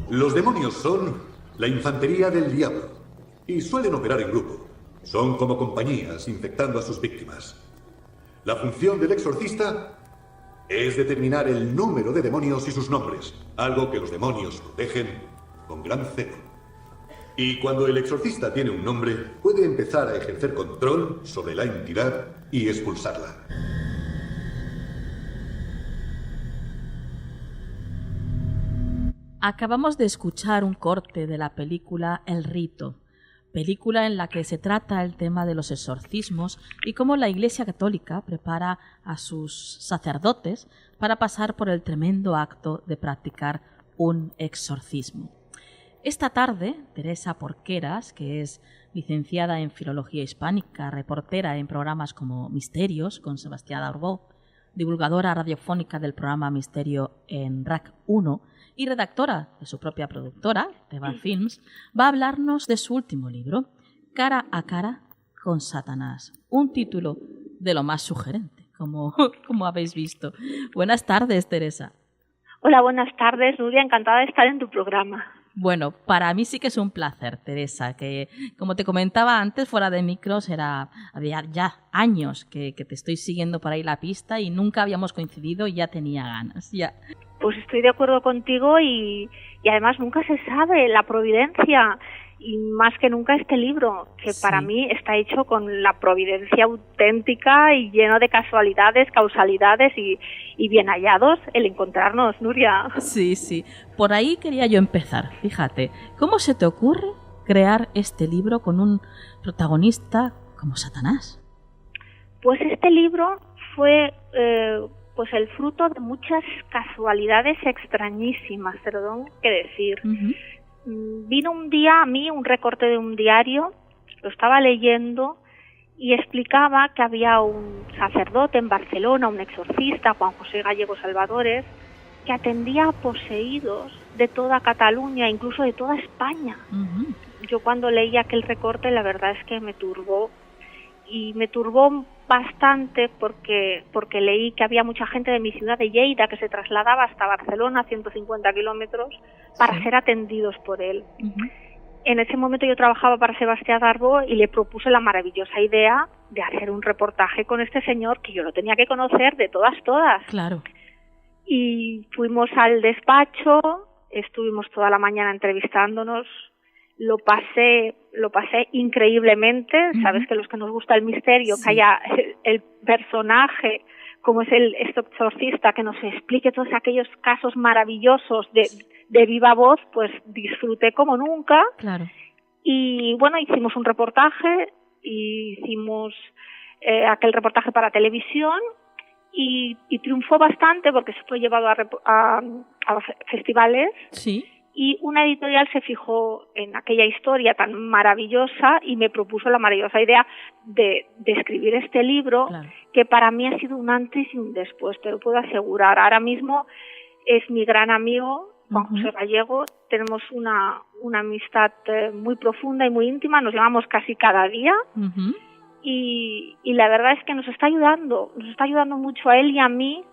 Los demonios son la infantería del diablo y suelen operar en grupo. Son como compañías infectando a sus víctimas. La función del exorcista es determinar el número de demonios y sus nombres, algo que los demonios protegen con gran celo. Y cuando el exorcista tiene un nombre, puede empezar a ejercer control sobre la entidad y expulsarla. Acabamos de escuchar un corte de la película El Rito, película en la que se trata el tema de los exorcismos y cómo la Iglesia Católica prepara a sus sacerdotes para pasar por el tremendo acto de practicar un exorcismo. Esta tarde, Teresa Porqueras, que es licenciada en Filología Hispánica, reportera en programas como Misterios con Sebastián Arbó, divulgadora radiofónica del programa Misterio en RAC 1 y redactora de su propia productora, Teba Films, va a hablarnos de su último libro, Cara a cara con Satanás, un título de lo más sugerente, como habéis visto. Buenas tardes, Teresa. Hola, buenas tardes, Nuria, encantada de estar en tu programa. Bueno, para mí sí que es un placer, Teresa, que como te comentaba antes, fuera de micros, había ya años que te estoy siguiendo por ahí la pista y nunca habíamos coincidido y ya tenía ganas. Ya. Pues estoy de acuerdo contigo y además nunca se sabe la providencia y más que nunca este libro, que sí, para mí está hecho con la providencia auténtica y lleno de casualidades, causalidades y bien hallados el encontrarnos, Nuria. Sí, sí. Por ahí quería yo empezar. Fíjate, ¿cómo se te ocurre crear este libro con un protagonista como Satanás? Pues este libro fue pues el fruto de muchas casualidades extrañísimas, te lo tengo que decir. Uh-huh. Vino un día a mí un recorte de un diario, lo estaba leyendo y explicaba que había un sacerdote en Barcelona, un exorcista, Juan José Gallego Salvadores, que atendía a poseídos de toda Cataluña, incluso de toda España. Uh-huh. Yo cuando leí aquel recorte la verdad es que me turbó. Y me turbó bastante porque leí que había mucha gente de mi ciudad de Lleida que se trasladaba hasta Barcelona, 150 kilómetros, para ser atendidos por él. Uh-huh. En ese momento yo trabajaba para Sebastián Arbó y le propuse la maravillosa idea de hacer un reportaje con este señor que yo lo tenía que conocer de todas. Claro. Y fuimos al despacho, estuvimos toda la mañana entrevistándonos. Lo pasé increíblemente. Uh-huh. Sabes que los que nos gusta el misterio, sí, que haya el personaje como es este exorcista que nos explique todos aquellos casos maravillosos de viva voz, pues disfruté como nunca. Claro. Y bueno, hicimos un reportaje, hicimos aquel reportaje para televisión y triunfó bastante porque se fue llevado a festivales. Sí. Y una editorial se fijó en aquella historia tan maravillosa y me propuso la maravillosa idea de escribir este libro, claro, que para mí ha sido un antes y un después, te lo puedo asegurar. Ahora mismo es mi gran amigo, Juan uh-huh. José Gallego, tenemos una amistad muy profunda y muy íntima, nos llamamos casi cada día. Uh-huh. Y la verdad es que nos está ayudando mucho a él y a mí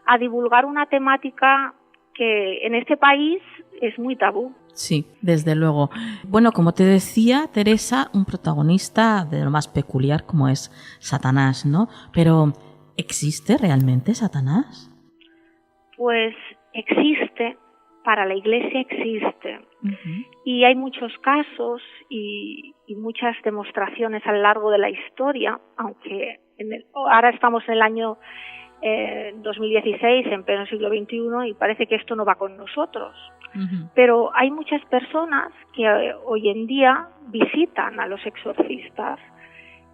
a divulgar una temática que en este país es muy tabú. Sí, desde luego. Bueno, como te decía, Teresa, un protagonista de lo más peculiar como es Satanás, ¿no? Pero, ¿existe realmente Satanás? Pues existe, para la Iglesia existe. Uh-huh. Y hay muchos casos y muchas demostraciones a lo largo de la historia, aunque ahora estamos en el año 2016, en pleno siglo XXI, y parece que esto no va con nosotros. Uh-huh. Pero hay muchas personas que hoy en día visitan a los exorcistas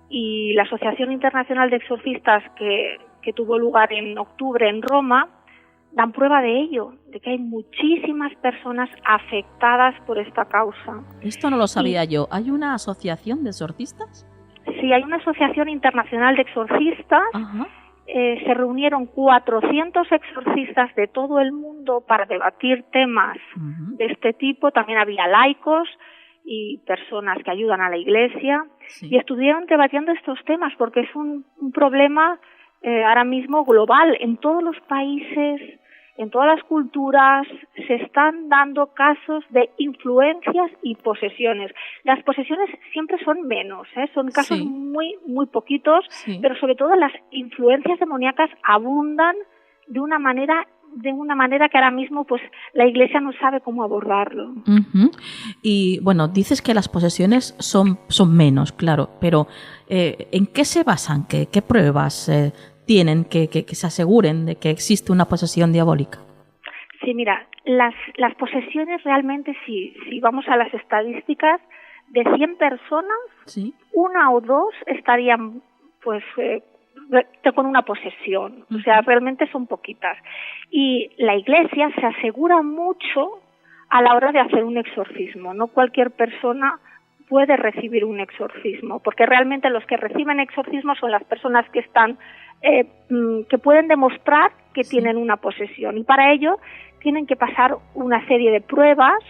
y la Asociación Internacional de Exorcistas que tuvo lugar en octubre en Roma dan prueba de ello, de que hay muchísimas personas afectadas por esta causa. Esto no lo sabía yo. ¿Hay una asociación de exorcistas? Sí, hay una Asociación Internacional de Exorcistas. Uh-huh. Se reunieron 400 exorcistas de todo el mundo para debatir temas uh-huh. de este tipo. También había laicos y personas que ayudan a la Iglesia, sí, y estuvieron debatiendo estos temas porque es un problema ahora mismo global. En todos los países en todas las culturas se están dando casos de influencias y posesiones. Las posesiones siempre son menos, son casos muy, muy poquitos, pero sobre todo las influencias demoníacas abundan de una manera que ahora mismo pues la Iglesia no sabe cómo abordarlo. Y bueno, dices que las posesiones son menos, claro, pero ¿en qué se basan? ¿Qué pruebas tienen que se aseguren de que existe una posesión diabólica? Sí, mira, las posesiones realmente, si vamos a las estadísticas, de 100 personas, una o dos estarían pues con una posesión, o sea, realmente son poquitas. Y la Iglesia se asegura mucho a la hora de hacer un exorcismo. No cualquier persona puede recibir un exorcismo, porque realmente los que reciben exorcismo son las personas que están que pueden demostrar que tienen una posesión, y para ello tienen que pasar una serie de pruebas.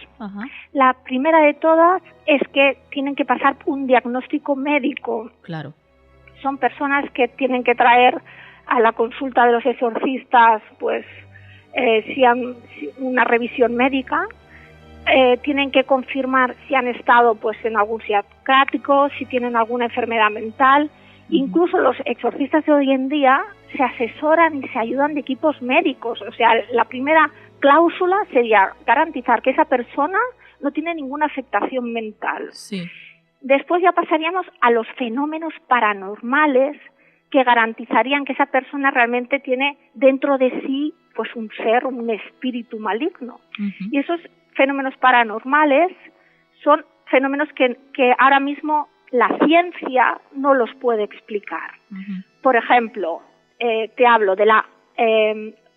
La primera de todas es que tienen que pasar un diagnóstico médico. Claro. Son personas que tienen que traer a la consulta de los exorcistas pues una revisión médica, tienen que confirmar si han estado pues en algún psiquiátrico, si tienen alguna enfermedad mental. Incluso los exorcistas de hoy en día se asesoran y se ayudan de equipos médicos. O sea, la primera cláusula sería garantizar que esa persona no tiene ninguna afectación mental. Después ya pasaríamos a los fenómenos paranormales que garantizarían que esa persona realmente tiene dentro de sí pues un ser, un espíritu maligno. Y esos fenómenos paranormales son fenómenos que ahora mismo la ciencia no los puede explicar. Por ejemplo, te hablo de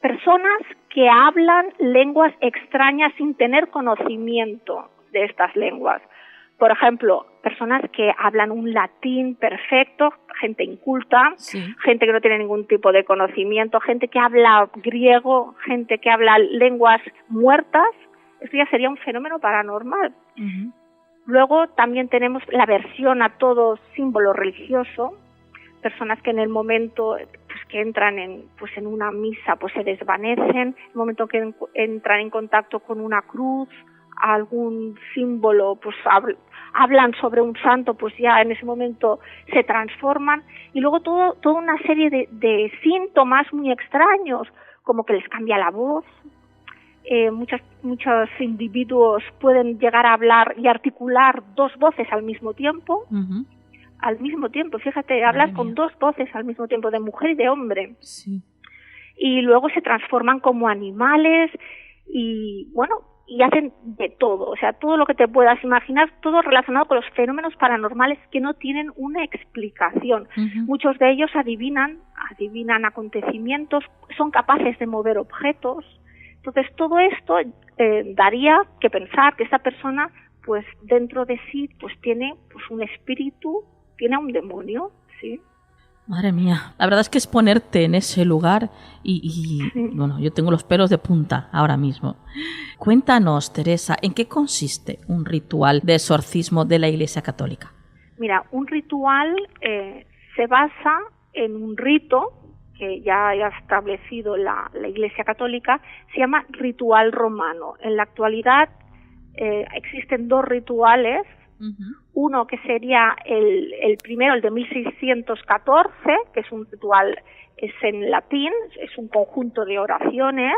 personas que hablan lenguas extrañas sin tener conocimiento de estas lenguas. Por ejemplo, personas que hablan un latín perfecto, gente inculta, gente que no tiene ningún tipo de conocimiento, gente que habla griego, gente que habla lenguas muertas. Esto ya sería un fenómeno paranormal. Luego también tenemos la aversión a todo símbolo religioso, personas que en el momento pues, que entran en una misa pues se desvanecen, en el momento que entran en contacto con una cruz, algún símbolo, pues hablan sobre un santo, pues ya en ese momento se transforman. Y luego toda una serie de síntomas muy extraños, como que les cambia la voz. Muchos individuos pueden llegar a hablar y articular dos voces al mismo tiempo. Al mismo tiempo, fíjate, hablar con dos voces al mismo tiempo, de mujer y de hombre. Y luego se transforman como animales y, bueno, y hacen de todo, o sea, todo lo que te puedas imaginar, todo relacionado con los fenómenos paranormales que no tienen una explicación. Muchos de ellos adivinan acontecimientos, son capaces de mover objetos. Entonces, todo esto daría que pensar que esta persona, pues dentro de sí, pues tiene pues un espíritu, tiene un demonio, ¿sí? Madre mía, la verdad es que es ponerte en ese lugar y bueno, yo tengo los pelos de punta ahora mismo. Cuéntanos, Teresa, ¿en qué consiste un ritual de exorcismo de la Iglesia Católica? Mira, un ritual se basa en un rito que ya ha establecido la Iglesia Católica, se llama ritual romano. En la actualidad existen dos rituales. Uno que sería el primero, el de 1614, que es un ritual, es en latín, es un conjunto de oraciones,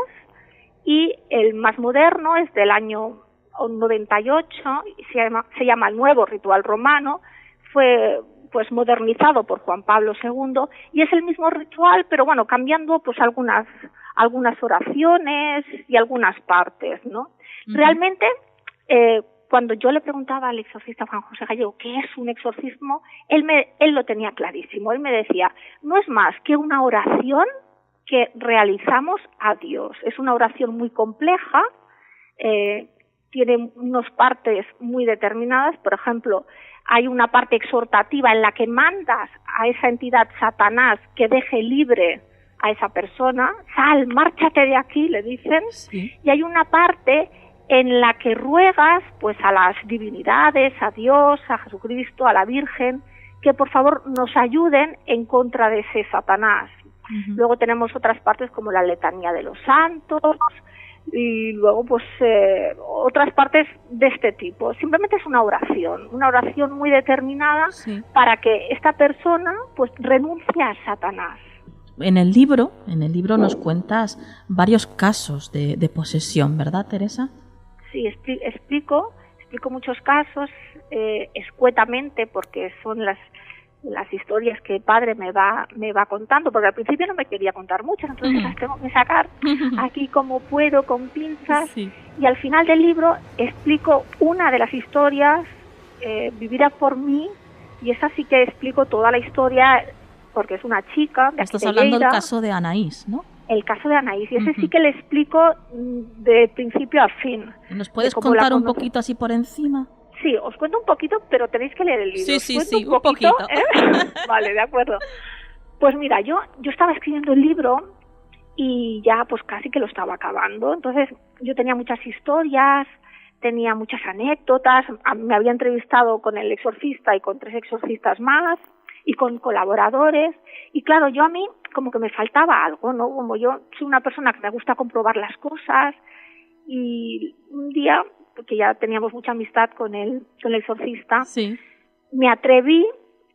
y el más moderno es del año 98, y se llama el nuevo ritual romano, fue pues modernizado por Juan Pablo II, y es el mismo ritual, pero bueno, cambiando pues algunas oraciones y algunas partes, ¿no? Realmente, cuando yo le preguntaba al exorcista Juan José Gallego qué es un exorcismo, él lo tenía clarísimo. Él me decía, no es más que una oración que realizamos a Dios. Es una oración muy compleja, tiene unas partes muy determinadas. Por ejemplo, hay una parte exhortativa en la que mandas a esa entidad Satanás que deje libre a esa persona. Sal, márchate de aquí, le dicen. Y hay una parte en la que ruegas pues a las divinidades, a Dios, a Jesucristo, a la Virgen, que por favor nos ayuden en contra de ese Satanás. Luego tenemos otras partes como la letanía de los santos y luego pues otras partes de este tipo. Simplemente es una oración muy determinada para que esta persona pues renuncie a Satanás. En el libro nos cuentas varios casos de posesión, ¿verdad, Teresa? Sí, explico muchos casos escuetamente, porque son las historias que el padre me va contando, porque al principio no me quería contar muchas, entonces las tengo que sacar aquí como puedo, con pinzas, y al final del libro explico una de las historias vivida por mí, y esa sí que explico toda la historia, porque es una chica de aquí Estás de hablando Lleida. del caso de Anaís, ¿no? El caso de Anaís, y ese sí que le explico de principio a fin. ¿Nos puedes contar un poquito así por encima? Sí, os cuento un poquito, pero tenéis que leer el libro. Sí, un poquito. Vale, de acuerdo. Pues mira, yo estaba escribiendo el libro y ya pues casi que lo estaba acabando. Entonces yo tenía muchas historias, tenía muchas anécdotas, me había entrevistado con el exorcista y con 3 exorcistas más y con colaboradores. Y claro, a mí como que me faltaba algo, ¿no? Como yo soy una persona que me gusta comprobar las cosas, y un día, porque ya teníamos mucha amistad con el exorcista, me atreví,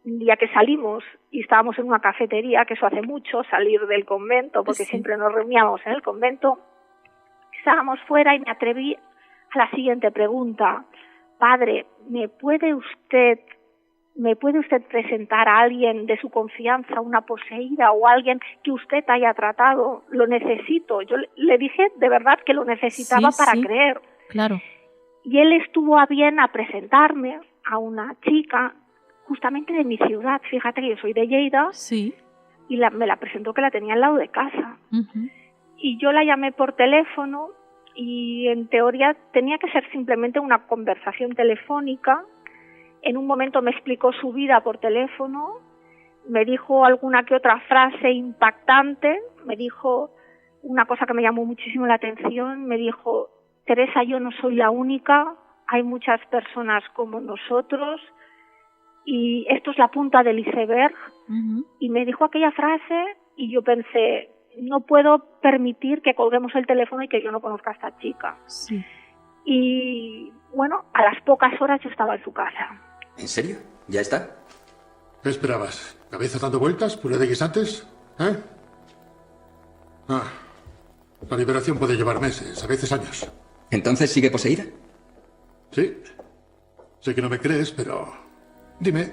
un día que salimos y estábamos en una cafetería, que eso hace mucho, salir del convento, porque siempre nos reuníamos en el convento, estábamos fuera y me atreví a la siguiente pregunta: padre, ¿me puede usted presentar a alguien de su confianza, una poseída o alguien que usted haya tratado? Lo necesito. Yo le dije de verdad que lo necesitaba para creer. Claro. Y él estuvo a bien a presentarme a una chica justamente de mi ciudad. Fíjate que yo soy de Lleida. Sí. Y me la presentó, que la tenía al lado de casa. Y yo la llamé por teléfono y en teoría tenía que ser simplemente una conversación telefónica. En un momento me explicó su vida por teléfono, me dijo alguna que otra frase impactante, me dijo una cosa que me llamó muchísimo la atención, me dijo: Teresa, yo no soy la única, hay muchas personas como nosotros y esto es la punta del iceberg. Y me dijo aquella frase y yo pensé: no puedo permitir que colguemos el teléfono y que yo no conozca a esta chica. Y bueno, a las pocas horas yo estaba en su casa. ¿En serio? ¿Ya está? ¿Qué esperabas? ¿Cabeza dando vueltas? ¿Puré de guisantes? La liberación puede llevar meses, a veces años. ¿Entonces sigue poseída? Sí. Sé que no me crees, pero... Dime,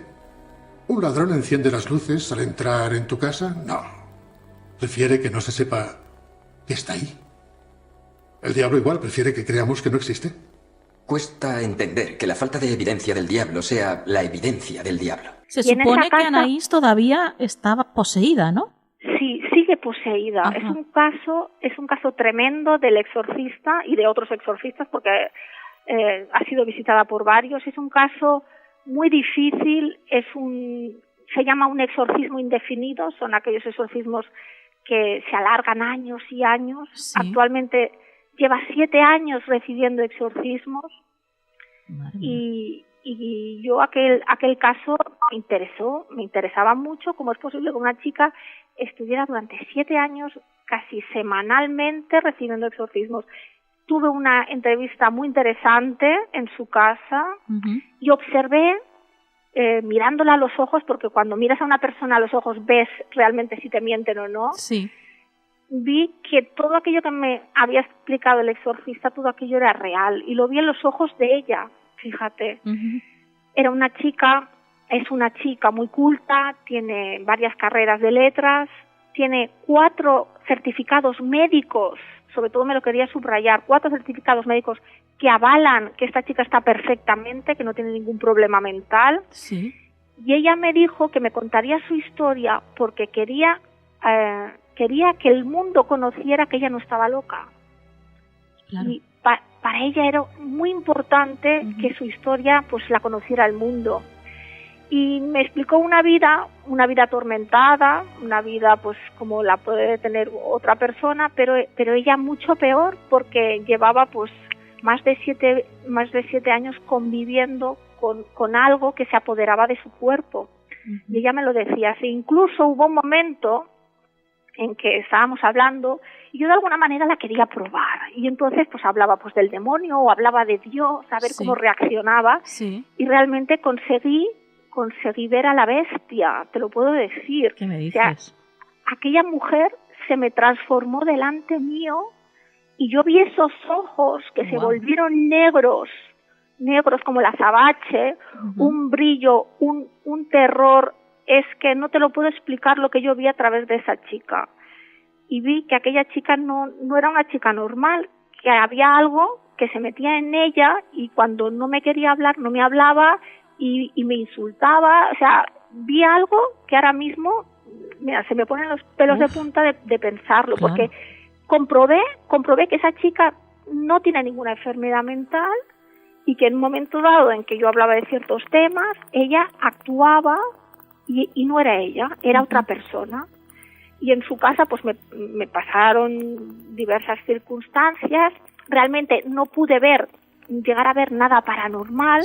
¿un ladrón enciende las luces al entrar en tu casa? No. Prefiere que no se sepa que está ahí. El diablo igual prefiere que creamos que no existe. Cuesta entender que la falta de evidencia del diablo sea la evidencia del diablo. Se supone que Anaís todavía estaba poseída, ¿no? Sí, sigue poseída. Es un caso tremendo del exorcista y de otros exorcistas, porque ha sido visitada por varios. Es un caso muy difícil, se llama un exorcismo indefinido, son aquellos exorcismos que se alargan años y años. Actualmente lleva 7 años recibiendo exorcismos y yo aquel caso me interesaba mucho. ¿Cómo es posible que una chica estuviera durante 7 años casi semanalmente recibiendo exorcismos? Tuve una entrevista muy interesante en su casa y observé, mirándola a los ojos, porque cuando miras a una persona a los ojos ves realmente si te mienten o no. Vi que todo aquello que me había explicado el exorcista, todo aquello era real, y lo vi en los ojos de ella, fíjate. Es una chica muy culta, tiene varias carreras de letras, tiene 4 certificados médicos, sobre todo me lo quería subrayar, 4 certificados médicos que avalan que esta chica está perfectamente, que no tiene ningún problema mental. Y ella me dijo que me contaría su historia porque quería que el mundo conociera que ella no estaba loca. Y para ella era muy importante que su historia pues la conociera el mundo. Y me explicó una vida atormentada, una vida pues como la puede tener otra persona, pero ella mucho peor, porque llevaba pues más de 7 años conviviendo con algo que se apoderaba de su cuerpo. Y ella me lo decía así. Incluso hubo un momento en que estábamos hablando y yo de alguna manera la quería probar. Y entonces pues hablaba pues del demonio o hablaba de Dios, a ver cómo reaccionaba. Sí. Y realmente conseguí ver a la bestia, te lo puedo decir. ¿Qué me dices? O sea, aquella mujer se me transformó delante mío y yo vi esos ojos que se volvieron negros como el azabache, un brillo, un terror. Es que no te lo puedo explicar lo que yo vi a través de esa chica. Y vi que aquella chica no era una chica normal, que había algo que se metía en ella y cuando no me quería hablar, no me hablaba y me insultaba. O sea, vi algo que ahora mismo, mira, se me ponen los pelos de punta de pensarlo, porque comprobé que esa chica no tiene ninguna enfermedad mental y que en un momento dado en que yo hablaba de ciertos temas, ella actuaba y no era ella, era otra persona. Y en su casa pues me pasaron diversas circunstancias. Realmente no pude llegar a ver nada paranormal,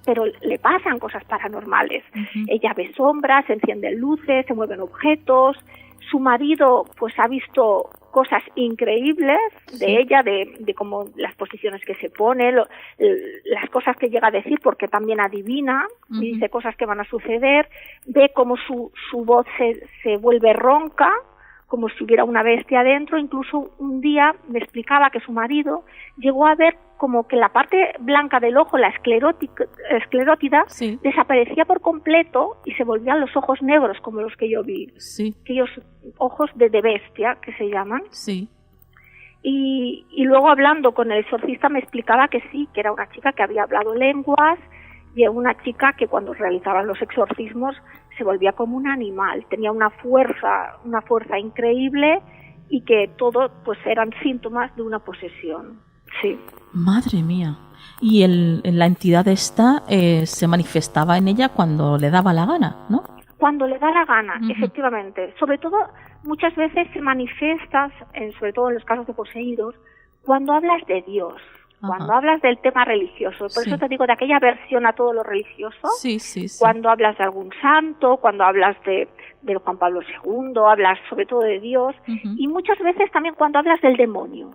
pero le pasan cosas paranormales. Ella ve sombras, se encienden luces, se mueven objetos. Su marido pues ha visto cosas increíbles de ella, de cómo las posiciones que se pone, las cosas que llega a decir, porque también adivina, y dice cosas que van a suceder, ve cómo su voz se vuelve ronca, como si hubiera una bestia dentro. Incluso un día me explicaba que su marido llegó a ver como que la parte blanca del ojo, la esclerótida, desaparecía por completo y se volvían los ojos negros como los que yo vi. Aquellos ojos de bestia que se llaman. Y luego hablando con el exorcista me explicaba que sí, que era una chica que había hablado lenguas y una chica que cuando realizaban los exorcismos se volvía como un animal, tenía una fuerza increíble y que todo pues eran síntomas de una posesión. Sí. Madre mía. Y la entidad esta se manifestaba en ella cuando le daba la gana, ¿no? Cuando le da la gana, efectivamente. Sobre todo, muchas veces se manifiesta, sobre todo en los casos de poseídos, cuando hablas de Dios, cuando hablas del tema religioso. Por eso te digo, de aquella aversión a todo lo religioso, cuando hablas de algún santo, cuando hablas de Juan Pablo II, hablas sobre todo de Dios, y muchas veces también cuando hablas del demonio.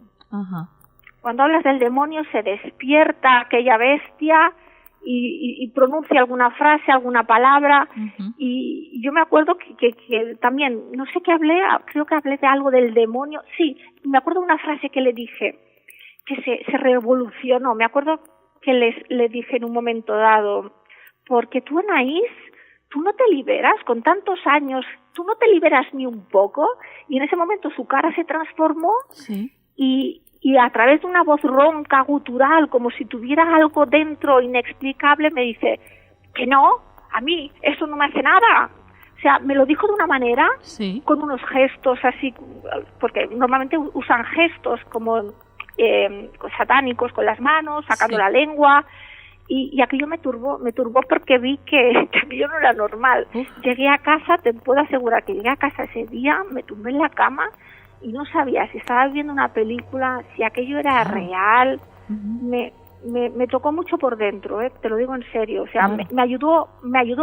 Cuando hablas del demonio se despierta aquella bestia y pronuncia alguna frase, alguna palabra, y yo me acuerdo que también, no sé qué hablé, creo que hablé de algo del demonio, sí, me acuerdo de una frase que le dije, que se revolucionó, me acuerdo que le dije en un momento dado, porque tú, Anaís, tú no te liberas con tantos años, tú no te liberas ni un poco, y en ese momento su cara se transformó, y a través de una voz ronca, gutural, como si tuviera algo dentro inexplicable, me dice que no, a mí eso no me hace nada. O sea, me lo dijo de una manera, con unos gestos así, porque normalmente usan gestos como satánicos con las manos, sacando la lengua, y aquello me turbó porque vi que aquello no era normal. Llegué a casa, te puedo asegurar que llegué a casa ese día, me tumbé en la cama y no sabía si estaba viendo una película, si aquello era real. Me tocó mucho por dentro, te lo digo en serio. O sea, me ayudó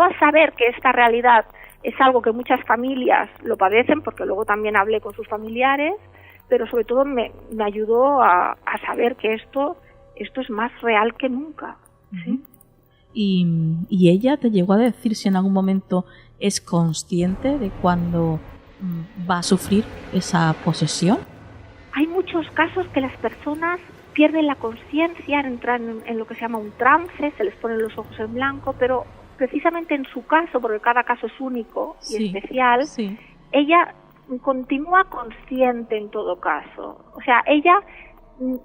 a saber que esta realidad es algo que muchas familias lo padecen, porque luego también hablé con sus familiares, pero sobre todo me ayudó a saber que esto es más real que nunca. ¿Y ella te llegó a decir si en algún momento es consciente de cuando va a sufrir esa posesión? Hay muchos casos que las personas pierden la conciencia, entran en lo que se llama un trance, se les ponen los ojos en blanco, pero precisamente en su caso, porque cada caso es único y especial, ella continúa consciente en todo caso. O sea, ella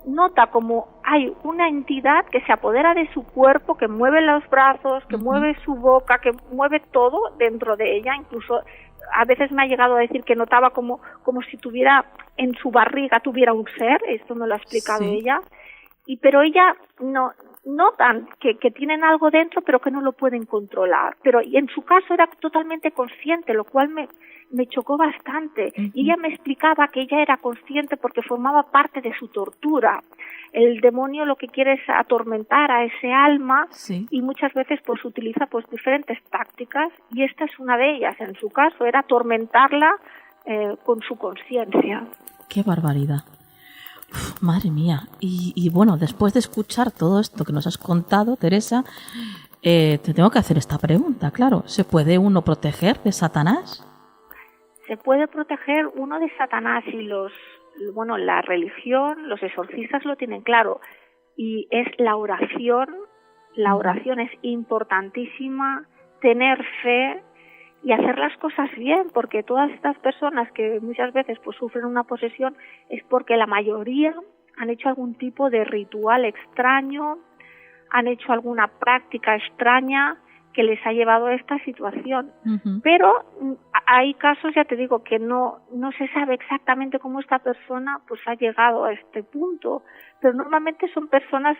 nota como hay una entidad que se apodera de su cuerpo, que mueve los brazos, que mueve su boca, que mueve todo dentro de ella. Incluso a veces me ha llegado a decir que notaba como si tuviera en su barriga tuviera un ser, esto me lo ha explicado ella, pero ella no notan que tienen algo dentro pero que no lo pueden controlar. Pero y en su caso era totalmente consciente, lo cual me chocó bastante. Y ella me explicaba que ella era consciente porque formaba parte de su tortura. El demonio lo que quiere es atormentar a ese alma y muchas veces pues utiliza pues diferentes tácticas y esta es una de ellas. En su caso era atormentarla con su conciencia. ¡Qué barbaridad! Uf, madre mía. Y bueno, después de escuchar todo esto que nos has contado, Teresa, te tengo que hacer esta pregunta, claro. ¿Se puede uno proteger de Satanás? Se puede proteger uno de Satanás y la religión, los exorcistas lo tienen claro. Y es la oración. La oración es importantísima, tener fe y hacer las cosas bien, porque todas estas personas que muchas veces pues sufren una posesión es porque la mayoría han hecho algún tipo de ritual extraño, han hecho alguna práctica extraña que les ha llevado a esta situación. Pero hay casos, ya te digo, que no se sabe exactamente cómo esta persona pues ha llegado a este punto, pero normalmente son personas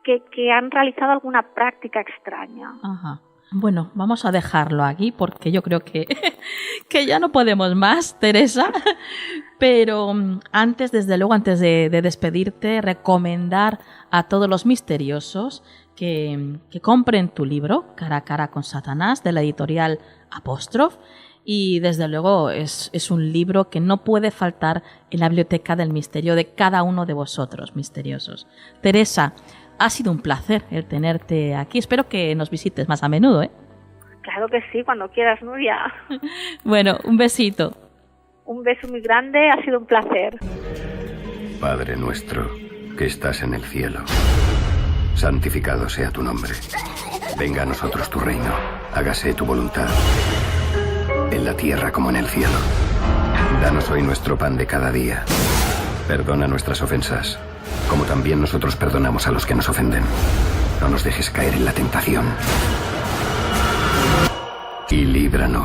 que han realizado alguna práctica extraña. Ajá. Bueno, vamos a dejarlo aquí porque yo creo que ya no podemos más, Teresa. Pero antes de despedirte, recomendar a todos los misteriosos que compren tu libro, Cara a cara con Satanás, de la editorial Apóstrof. Y desde luego es un libro que no puede faltar en la biblioteca del misterio de cada uno de vosotros, misteriosos. Teresa, ha sido un placer el tenerte aquí. Espero que nos visites más a menudo, ¿eh? Claro que sí, cuando quieras, Nuria. Bueno, un besito. Un beso muy grande, ha sido un placer. Padre nuestro, que estás en el cielo, santificado sea tu nombre. Venga a nosotros tu reino, hágase tu voluntad, en la tierra como en el cielo. Danos hoy nuestro pan de cada día. Perdona nuestras ofensas, como también nosotros perdonamos a los que nos ofenden. No nos dejes caer en la tentación. Y líbranos